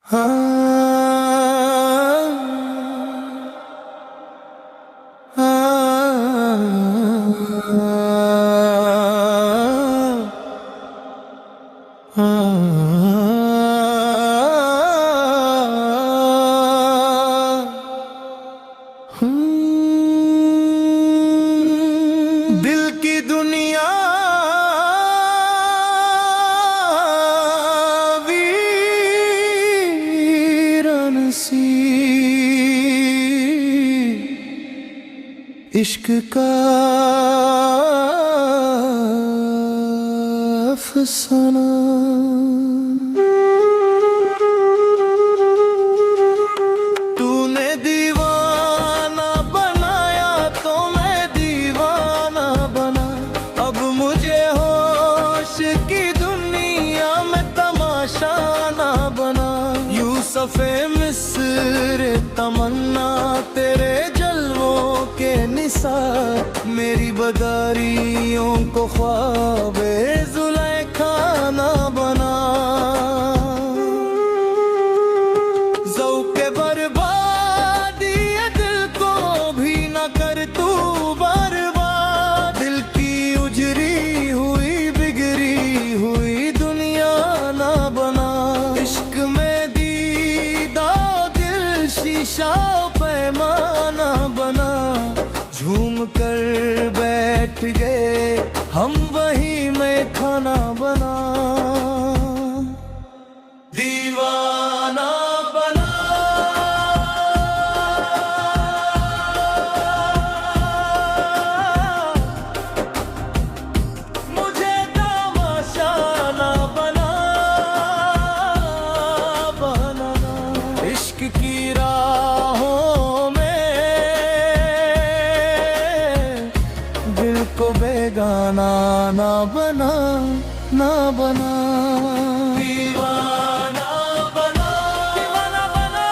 दिल की दुनिया वीरान सी, इश्क का अफसाना। तूने दीवाना बनाया तो मैं दीवाना बना, अब मुझे होश की दुनिया में तमाशा ना बना। यूसुफ़े मिस्र तमन्ना तेरे जलवों के निसार, मेरी बदारियों को ख्वाबे ज़ुलेखा ना बना। ज़ौक़े बर्बादी दिल को भी न कर तू बर्बाद, दिल की उजरी हुई बिगड़ी हुई दुनिया ना बना। इश्क में दीदा दिल शीशा पैमाना बना, झूम कर बैठ गए हम वही में खाना बना। दीवाना बना, मुझे तमाशा ना बना, बनाना। इश्क की राहों में दिल को बेगाना ना बना, ना बना। दीवाना बना, दीवाना बना,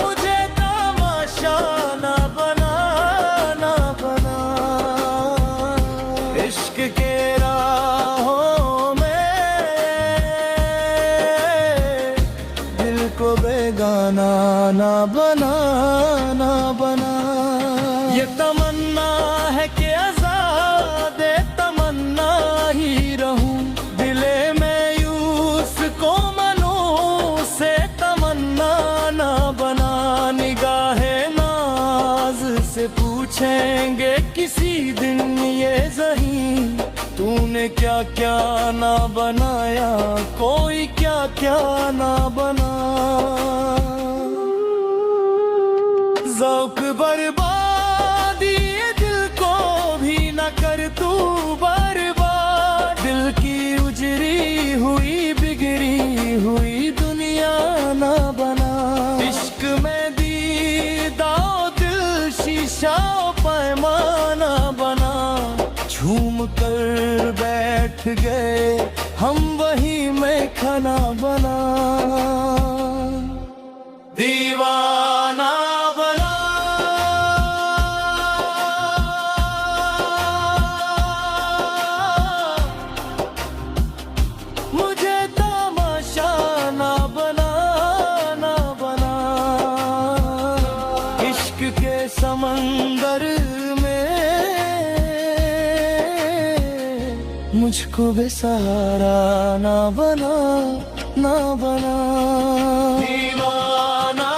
मुझे तमाशा ना बना, ना बना। इश्क के राहों में दिल को बेगाना ना बना, ना बना। ये तमन्ना है कि आज़ाद तमन्ना ही रहूं, दिले में यूस को मनूं से तमन्ना ना बना। निगाहे नाज से पूछेंगे किसी दिन ये ज़हीं, तूने क्या क्या ना बनाया, कोई क्या क्या ना बना। ज़ौक़ बर्बादी दिल को भी न कर तू बर्बाद, दिल की उजरी हुई बिगड़ी हुई दुनिया ना बना। इश्क में दीदा दिल शीशा पैमाना बना, झूम कर बैठ गए हम वही में खाना बना। दीवाना बना, मुझे तमाशा ना बना, ना बना। इश्क के समंदर में मुझको बेसहारा ना बना, ना बना। दीवाना